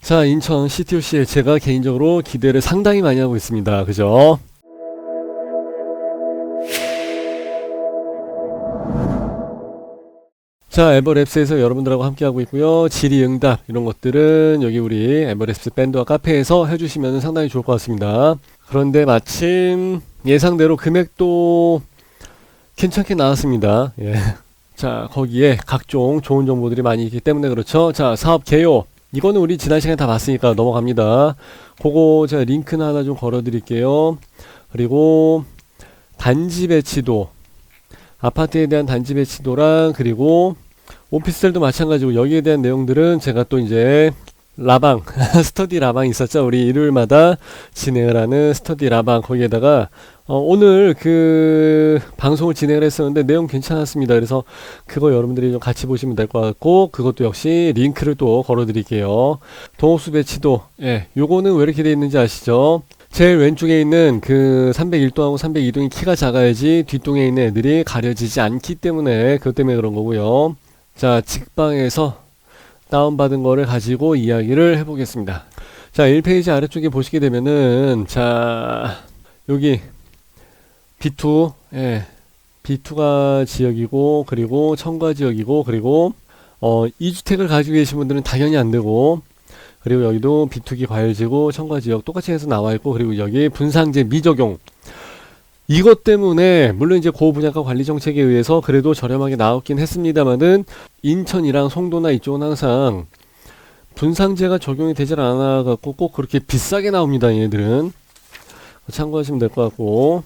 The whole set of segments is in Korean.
자, 인천 CTOC에 제가 개인적으로 기대를 상당히 많이 하고 있습니다. 그죠? 자, 에버랩스에서 여러분들하고 함께하고 있고요. 질의응답 이런 것들은 여기 우리 에버랩스 밴드와 카페에서 해주시면 상당히 좋을 것 같습니다. 그런데 마침 예상대로 금액도 괜찮게 나왔습니다. 예. 자, 거기에 각종 좋은 정보들이 많이 있기 때문에 그렇죠. 자, 사업 개요. 이거는 우리 지난 시간에 다 봤으니까 넘어갑니다. 그거 제가 링크는 하나 좀 걸어 드릴게요. 그리고 단지 배치도, 아파트에 대한 단지 배치도랑, 그리고 오피스텔도 마찬가지고, 여기에 대한 내용들은 제가 또 이제 라방 스터디 라방 있었죠. 우리 일요일마다 진행을 하는 스터디 라방, 거기에다가 오늘 그 방송을 진행을 했었는데 내용 괜찮았습니다. 그래서 그거 여러분들이 좀 같이 보시면 될 것 같고, 그것도 역시 링크를 또 걸어 드릴게요. 동호수 배치도, 예, 요거는 왜 이렇게 돼 있는지 아시죠? 제일 왼쪽에 있는 그 301동하고 302동이 키가 작아야지 뒷동에 있는 애들이 가려지지 않기 때문에, 그것 때문에 그런 거고요. 자, 직방에서 다운받은 거를 가지고 이야기를 해보겠습니다. 자, 1페이지 아래쪽에 보시게 되면은, 자, 여기 B2, 예, B2가 지역이고, 그리고 청과 지역이고, 그리고 2주택을 가지고 계신 분들은 당연히 안 되고, 그리고 여기도 B2기 과열지구 청과 지역 똑같이 해서 나와 있고, 그리고 여기 분상제 미적용, 이것 때문에 물론 이제 고분양가 관리 정책에 의해서 그래도 저렴하게 나왔긴 했습니다만은, 인천이랑 송도나 이쪽은 항상 분상제가 적용이 되질 않아 갖고 꼭 그렇게 비싸게 나옵니다. 얘들은 참고하시면 될 것 같고.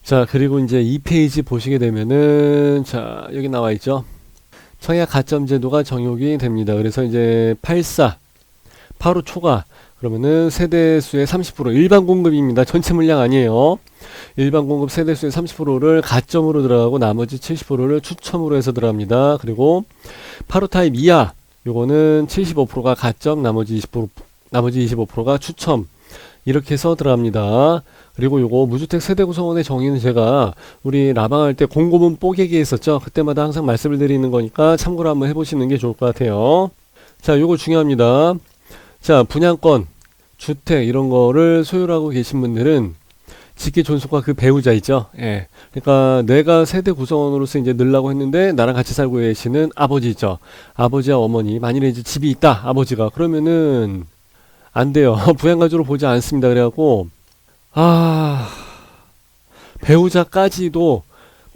자, 그리고 이제 2페이지 보시게 되면은, 자, 여기 나와 있죠. 청약 가점 제도가 적용이 됩니다. 그래서 이제 84 8호 초과 그러면은 세대수의 30% 일반 공급입니다. 전체 물량 아니에요. 일반 공급 세대수의 30%를 가점으로 들어가고 나머지 70%를 추첨으로 해서 들어갑니다. 그리고 8호 타입 이하 요거는 75%가 가점, 나머지 25%가 추첨, 이렇게 해서 들어갑니다. 그리고 요거 무주택 세대 구성원의 정의는 제가 우리 라방할 때 공고문 뽀개기 했었죠. 그때마다 항상 말씀을 드리는 거니까 참고로 한번 해보시는 게 좋을 것 같아요. 자, 요거 중요합니다. 자, 분양권, 주택 이런 거를 소유를 하고 계신 분들은 직계 존속과 그 배우자 있죠. 예. 그러니까 내가 세대 구성원으로서 이제 늘라고 했는데 나랑 같이 살고 계시는 아버지 있죠. 아버지와 어머니, 만일에 이제 집이 있다, 아버지가. 그러면은 안 돼요. 부양가족으로 보지 않습니다. 그래갖고 배우자까지도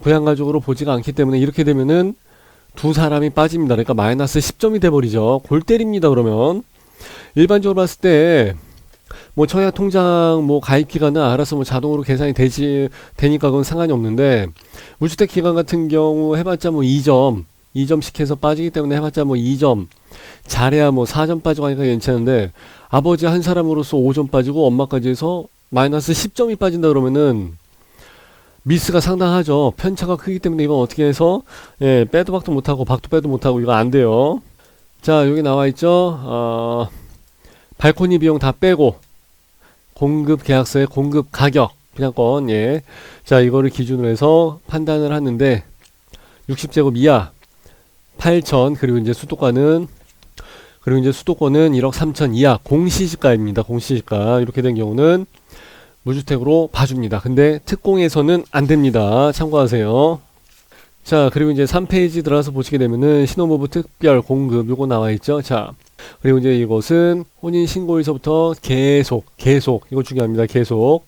부양가족으로 보지가 않기 때문에 이렇게 되면은 두 사람이 빠집니다. 그러니까 마이너스 10점이 돼버리죠. 골 때립니다. 그러면 일반적으로 봤을 때 뭐 청약통장 뭐 가입기간은 알아서 뭐 자동으로 계산이 되니까 그건 상관이 없는데, 무주택 기간 같은 경우 해봤자 뭐 2점씩 해서 빠지기 때문에 해봤자 뭐 2점, 잘해야 뭐 4점 빠지고 하니까 괜찮은데, 아버지 한 사람으로서 5점 빠지고 엄마까지 해서 마이너스 10점이 빠진다 그러면은 미스가 상당하죠. 편차가 크기 때문에 이건 어떻게 해서, 예, 빼도 박도 못하고 박도 빼도 못하고 이거 안 돼요. 자, 여기 나와 있죠. 발코니 비용 다 빼고 공급 계약서의 공급 가격 분양권, 예, 자, 이거를 기준으로 해서 판단을 하는데 60제곱 이하 8천, 그리고 이제 수도권은 1억 3천 이하 공시지가입니다. 공시지가 이렇게 된 경우는 무주택으로 봐줍니다. 근데 특공에서는 안 됩니다. 참고하세요. 자, 그리고 이제 3페이지 들어가서 보시게 되면은 신혼부부 특별 공급 요거 나와 있죠. 자, 그리고 이제 이것은 혼인신고일서부터 계속 이거 중요합니다. 계속.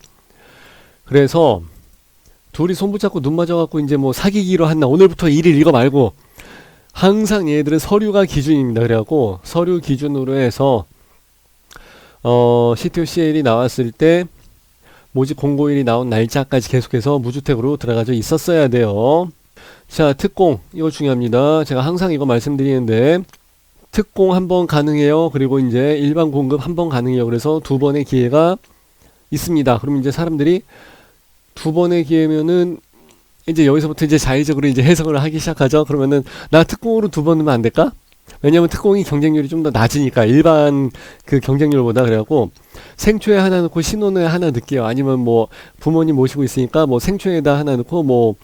그래서 둘이 손 붙잡고 눈 맞아갖고 이제 뭐 사귀기로 한다, 오늘부터 1일 이거 말고 항상 얘들은 서류가 기준입니다. 그래갖고 서류 기준으로 해서 CTO-CL이 나왔을 때 모집 공고일이 나온 날짜까지 계속해서 무주택으로 들어가져 있었어야 돼요. 자, 특공 이거 중요합니다. 제가 항상 이거 말씀드리는데 특공 한 번 가능해요. 그리고 이제 일반 공급 한 번 가능해요. 그래서 두 번의 기회가 있습니다. 그럼 이제 사람들이 두 번의 기회면은 이제 여기서부터 이제 자의적으로 이제 해석을 하기 시작하죠. 그러면은 나 특공으로 두 번 넣으면 안 될까? 왜냐면 특공이 경쟁률이 좀 더 낮으니까, 일반 그 경쟁률보다. 그래갖고 생초에 하나 넣고 신혼에 하나 넣을게요. 아니면 뭐 부모님 모시고 있으니까 뭐 생초에다 하나 넣고 뭐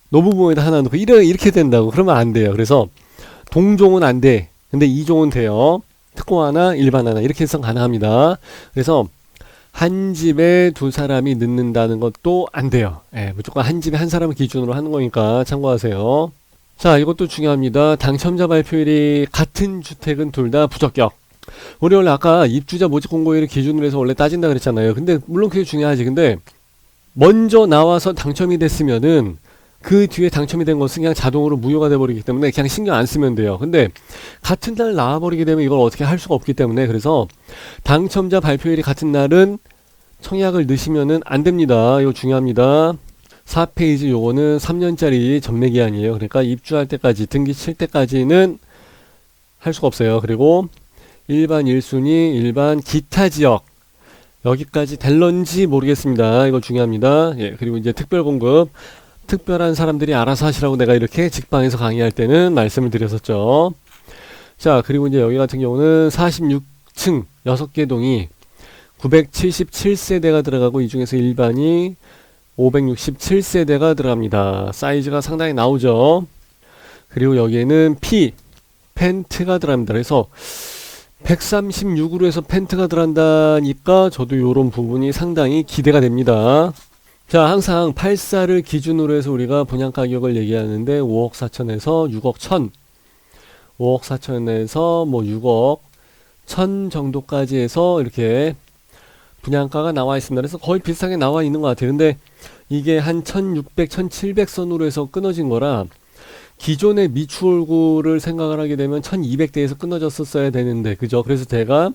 노부모에다 하나 넣고 이렇게 된다고. 그러면 안 돼요. 그래서 동종은 안 돼. 근데 2종은 돼요. 특공 하나, 일반 하나 이렇게 해서 가능합니다. 그래서 한 집에 두 사람이 넣는다는 것도 안 돼요. 예, 무조건 한 집에 한 사람을 기준으로 하는 거니까 참고하세요. 자, 이것도 중요합니다. 당첨자 발표일이 같은 주택은 둘 다 부적격. 우리 원래 아까 입주자 모집 공고일을 기준으로 해서 원래 따진다 그랬잖아요. 근데 물론 그게 중요하지. 근데 먼저 나와서 당첨이 됐으면은 그 뒤에 당첨이 된 것은 그냥 자동으로 무효가 돼버리기 때문에 그냥 신경 안 쓰면 돼요. 근데 같은 날 나와버리게 되면 이걸 어떻게 할 수가 없기 때문에, 그래서 당첨자 발표일이 같은 날은 청약을 넣으시면은 안 됩니다. 이거 중요합니다. 4페이지 요거는 3년짜리 전매기한이에요. 그러니까 입주할 때까지, 등기 칠 때까지는 할 수가 없어요. 그리고 일반 1순위, 일반 기타 지역 여기까지 될런지 모르겠습니다. 이거 중요합니다. 예, 그리고 이제 특별 공급, 특별한 사람들이 알아서 하시라고 내가 이렇게 직방에서 강의할 때는 말씀을 드렸었죠. 자, 그리고 이제 여기 같은 경우는 46층 6개 동이 977세대가 들어가고 이 중에서 일반이 567세대가 들어갑니다. 사이즈가 상당히 나오죠. 그리고 여기에는 펜트가 들어갑니다. 그래서 136으로 해서 펜트가 들어간다니까 저도 이런 부분이 상당히 기대가 됩니다. 자, 항상 84를 기준으로 해서 우리가 분양 가격을 얘기하는데 5억 4천에서 6억 1천, 5억 4천에서 뭐 6억 1천 정도까지 해서 이렇게 분양가가 나와 있습니다. 그래서 거의 비슷하게 나와 있는 것 같아요. 근데 이게 한 1600, 1700선으로 해서 끊어진 거라 기존의 미추홀구를 생각을 하게 되면 1200대에서 끊어졌었어야 되는데, 그죠? 그래서 제가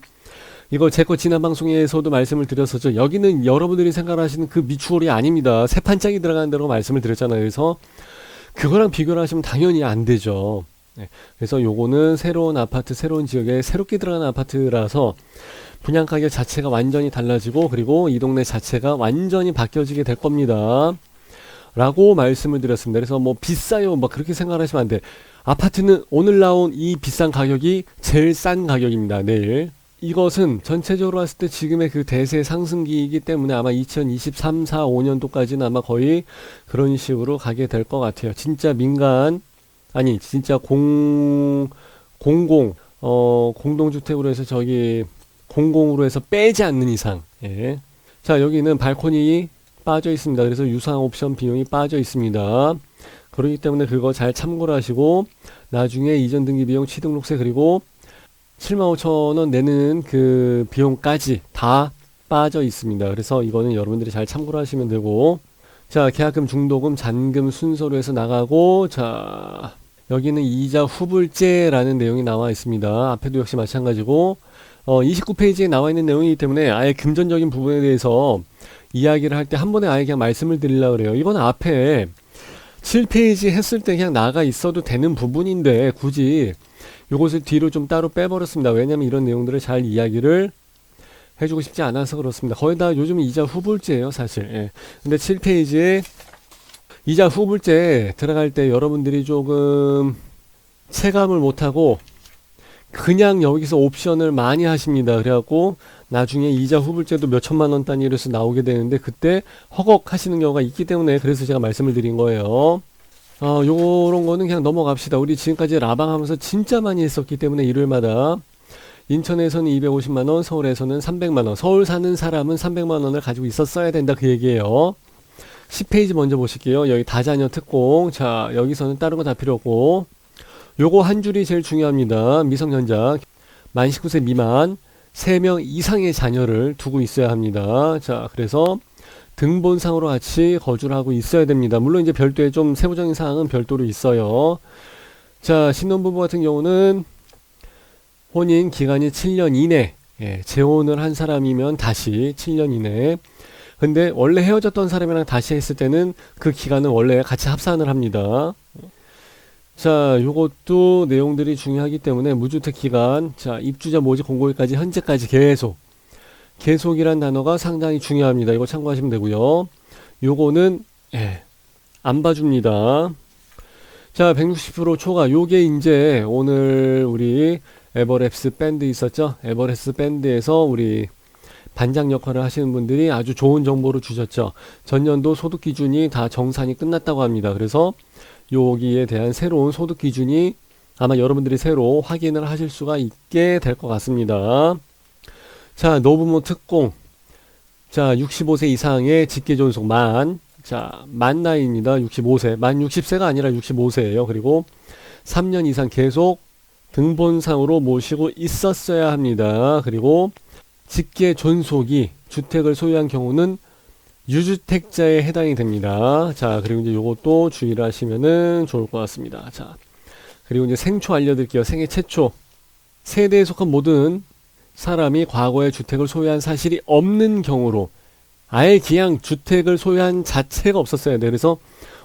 이거 제 거 지난 방송에서도 말씀을 드렸었죠. 여기는 여러분들이 생각하시는 그 미추홀이 아닙니다. 새 판짝이 들어가는 대로 말씀을 드렸잖아요. 그래서 그거랑 비교를 하시면 당연히 안 되죠. 네. 그래서 요거는 새로운 아파트, 새로운 지역에 새롭게 들어가는 아파트라서 분양 가격 자체가 완전히 달라지고, 그리고 이 동네 자체가 완전히 바뀌어지게 될 겁니다. 라고 말씀을 드렸습니다. 그래서 뭐 비싸요, 막 그렇게 생각하시면 안 돼. 아파트는 오늘 나온 이 비싼 가격이 제일 싼 가격입니다. 내일. 이것은 전체적으로 봤을 때 지금의 그 대세 상승기이기 때문에 아마 2023, 4, 5년도까지는 아마 거의 그런 식으로 가게 될 것 같아요. 진짜 민간, 아니, 진짜 공동주택으로 해서 저기, 공공으로 해서 빼지 않는 이상. 예. 자, 여기는 발코니 빠져 있습니다. 그래서 유상 옵션 비용이 빠져 있습니다. 그렇기 때문에 그거 잘 참고를 하시고, 나중에 이전 등기 비용, 취등록세, 그리고 75,000원 내는 그 비용까지 다 빠져 있습니다. 그래서 이거는 여러분들이 잘 참고를 하시면 되고, 자, 계약금, 중도금, 잔금 순서로 해서 나가고, 자, 여기는 이자 후불제라는 내용이 나와 있습니다. 앞에도 역시 마찬가지고, 29페이지에 나와 있는 내용이기 때문에 아예 금전적인 부분에 대해서 이야기를 할 때 한 번에 아예 그냥 말씀을 드리려고 그래요. 이건 앞에 7페이지 했을 때 그냥 나가 있어도 되는 부분인데 굳이 요것을 뒤로 좀 따로 빼버렸습니다. 왜냐면 이런 내용들을 잘 이야기를 해주고 싶지 않아서 그렇습니다. 거의 다 요즘 이자 후불제예요, 사실. 예. 근데 7페이지에 이자 후불제 들어갈 때 여러분들이 조금 체감을 못하고 그냥 여기서 옵션을 많이 하십니다. 그래갖고 나중에 이자 후불제도 몇 천만 원 단위로 해서 나오게 되는데 그때 허걱 하시는 경우가 있기 때문에 그래서 제가 말씀을 드린 거예요. 요런 거는 그냥 넘어갑시다. 우리 지금까지 라방 하면서 진짜 많이 했었기 때문에 일요일마다 인천에서는 250만원, 서울에서는 300만원, 서울 사는 사람은 300만원을 가지고 있었어야 된다, 그 얘기예요. 10페이지 먼저 보실게요. 여기 다자녀 특공. 자, 여기서는 다른 거 다 필요 없고 요거 한 줄이 제일 중요합니다. 미성년자 만 19세 미만 3명 이상의 자녀를 두고 있어야 합니다. 자, 그래서 등본상으로 같이 거주를 하고 있어야 됩니다. 물론 이제 별도의 좀 세부적인 사항은 별도로 있어요. 자, 신혼부부 같은 경우는 혼인 기간이 7년 이내, 예, 재혼을 한 사람이면 다시 7년 이내. 근데 원래 헤어졌던 사람이랑 다시 했을 때는 그 기간은 원래 같이 합산을 합니다. 자, 요것도 내용들이 중요하기 때문에 무주택 기간, 자, 입주자 모집 공고일까지 현재까지 계속이란 단어가 상당히 중요합니다. 이거 참고하시면 되고요. 요거는 안 봐줍니다. 자, 160% 초과. 요게 이제 오늘 우리 에버랩스 밴드 있었죠? 에버랩스 밴드에서 우리 반장 역할을 하시는 분들이 아주 좋은 정보를 주셨죠. 전년도 소득 기준이 다 정산이 끝났다고 합니다. 그래서 여기에 대한 새로운 소득 기준이 아마 여러분들이 새로 확인을 하실 수가 있게 될 것 같습니다. 자, 노부모 특공. 자, 65세 이상의 직계존속 만 나이입니다. 65세. 만 60세가 아니라 65세예요. 그리고 3년 이상 계속 등본상으로 모시고 있었어야 합니다. 그리고 직계존속이 주택을 소유한 경우는 유주택자에 해당이 됩니다. 자, 그리고 이제 요것도 주의를 하시면은 좋을 것 같습니다. 자, 그리고 이제 생초 알려드릴게요. 생애 최초. 세대에 속한 모든 사람이 과거에 주택을 소유한 사실이 없는 경우로 아예 그냥 주택을 소유한 자체가 없었어야 돼. 그래서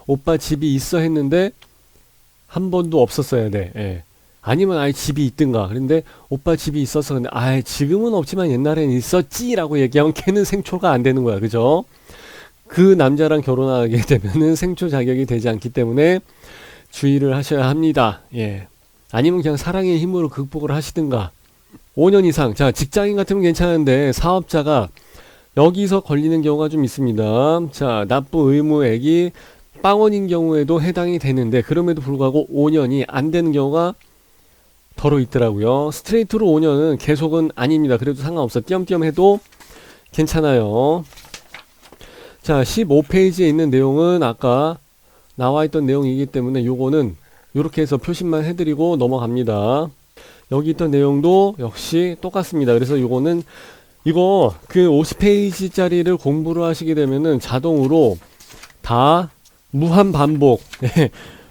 오빠 집이 있어 했는데 한 번도 없었어야 돼. 예. 아니면 아예 집이 있든가. 그런데 오빠 집이 있어서 근데 아예 지금은 없지만 옛날에는 있었지라고 얘기하면 걔는 생초가 안 되는 거야. 그죠? 그 남자랑 결혼하게 되면은 생초 자격이 되지 않기 때문에 주의를 하셔야 합니다. 예. 아니면 그냥 사랑의 힘으로 극복을 하시든가. 5년 이상. 자, 직장인 같으면 괜찮은데 사업자가 여기서 걸리는 경우가 좀 있습니다. 자, 납부 의무액이 빵원인 경우에도 해당이 되는데 그럼에도 불구하고 5년이 안 되는 경우가 더러 있더라고요. 스트레이트로 5년은 계속은 아닙니다. 그래도 상관없어. 띄엄띄엄 해도 괜찮아요. 자, 15페이지에 있는 내용은 아까 나와 있던 내용이기 때문에 요거는 요렇게 해서 표시만 해드리고 넘어갑니다. 여기 있던 내용도 역시 똑같습니다. 그래서 요거는 이거 그 50페이지짜리를 공부를 하시게 되면은 자동으로 다 무한 반복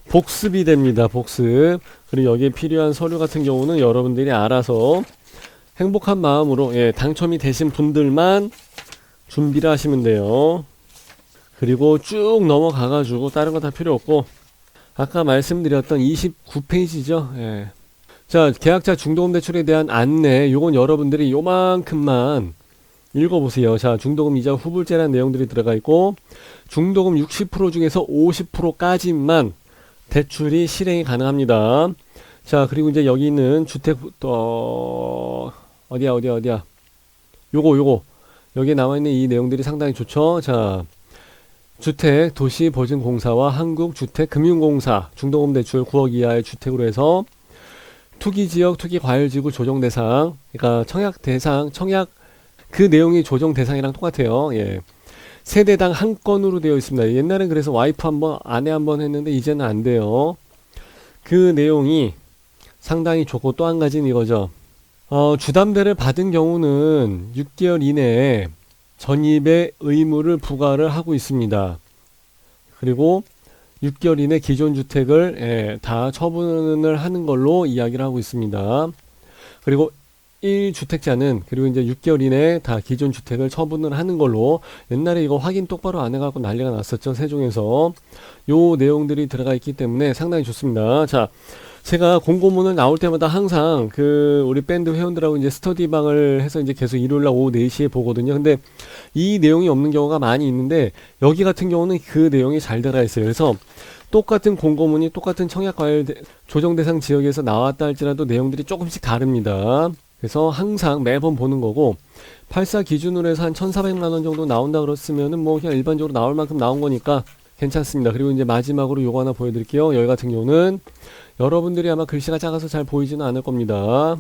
복습이 됩니다. 복습. 그리고 여기에 필요한 서류 같은 경우는 여러분들이 알아서 행복한 마음으로 당첨이 되신 분들만 준비를 하시면 돼요. 그리고 쭉 넘어가 가지고 다른 거 다 필요 없고 아까 말씀드렸던 29페이지죠. 예. 자, 계약자 중도금 대출에 대한 안내, 요건 여러분들이 요만큼만 읽어보세요. 자, 중도금 이자 후불제라는 내용들이 들어가 있고 중도금 60% 중에서 50%까지만 대출이 실행이 가능합니다. 자, 그리고 이제 여기 있는 주택 어디야 요거 여기에 나와 있는 이 내용들이 상당히 좋죠. 자, 주택 도시보증공사와 한국주택금융공사 중도금 대출 9억 이하의 주택으로 해서 투기지역, 투기과열지구 조정대상, 그러니까 청약 그 내용이 조정대상이랑 똑같아요. 예. 세대당 한 건으로 되어 있습니다. 옛날엔 그래서 와이프 한 번, 아내 한 번 했는데 이제는 안 돼요. 그 내용이 상당히 좋고 또 한 가지는 이거죠. 주담대를 받은 경우는 6개월 이내에 전입의 의무를 부과를 하고 있습니다. 그리고 6개월 이내 기존 주택을 다 처분을 하는 걸로 이야기를 하고 있습니다. 그리고 1주택자는 그리고 이제 6개월 이내에 다 기존 주택을 처분을 하는 걸로 옛날에 이거 확인 똑바로 안 해갖고 난리가 났었죠. 세종에서. 요 내용들이 들어가 있기 때문에 상당히 좋습니다. 자, 제가 공고문을 나올 때마다 항상 우리 밴드 회원들하고 이제 스터디방을 해서 이제 계속 일요일날 오후 4시에 보거든요. 근데 이 내용이 없는 경우가 많이 있는데 여기 같은 경우는 그 내용이 잘 들어가 있어요. 그래서 똑같은 공고문이 똑같은 청약과열 조정대상 지역에서 나왔다 할지라도 내용들이 조금씩 다릅니다. 그래서 항상 매번 보는 거고 84 기준으로 해서 한 1,400만원 정도 나온다 그랬으면은 뭐 그냥 일반적으로 나올 만큼 나온 거니까 괜찮습니다. 그리고 이제 마지막으로 요거 하나 보여드릴게요. 여기 같은 경우는 여러분들이 아마 글씨가 작아서 잘 보이지는 않을 겁니다.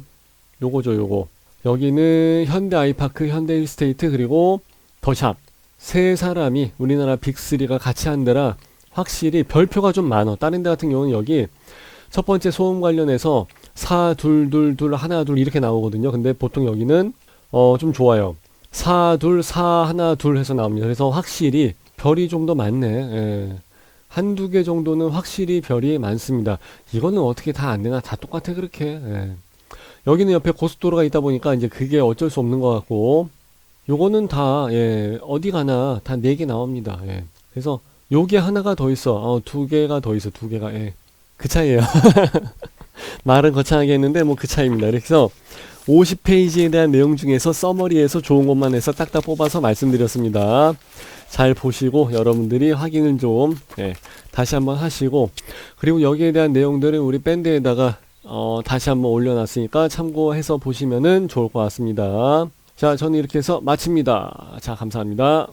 요거죠, 요거. 여기는 현대 아이파크, 현대 힐스테이트, 그리고 더샵. 세 사람이 우리나라 빅3가 같이 한 데라 확실히 별표가 좀 많아. 다른 데 같은 경우는 여기 첫 번째 소음 관련해서 4, 2, 2, 2, 1, 2 이렇게 나오거든요. 근데 보통 여기는 좀 좋아요. 4, 2, 4, 1, 2 해서 나옵니다. 그래서 확실히 별이 좀 더 많네. 예. 한두 개 정도는 확실히 별이 많습니다. 이거는 어떻게 다 안 되나? 다 똑같아, 그렇게. 예. 여기는 옆에 고속도로가 있다 보니까 이제 그게 어쩔 수 없는 것 같고, 요거는 다, 어디 가나 다 4개 나옵니다. 예. 그래서 요게 하나가 더 있어. 2개가 더 있어, 2개가. 예. 그 차이에요. 말은 거창하게 했는데, 뭐 그 차이입니다. 그래서 50페이지에 대한 내용 중에서 서머리에서 좋은 것만 해서 딱딱 뽑아서 말씀드렸습니다. 잘 보시고 여러분들이 확인을 좀 다시 한번 하시고, 그리고 여기에 대한 내용들은 우리 밴드에다가 다시 한번 올려놨으니까 참고해서 보시면은 좋을 것 같습니다. 자, 저는 이렇게 해서 마칩니다. 자, 감사합니다.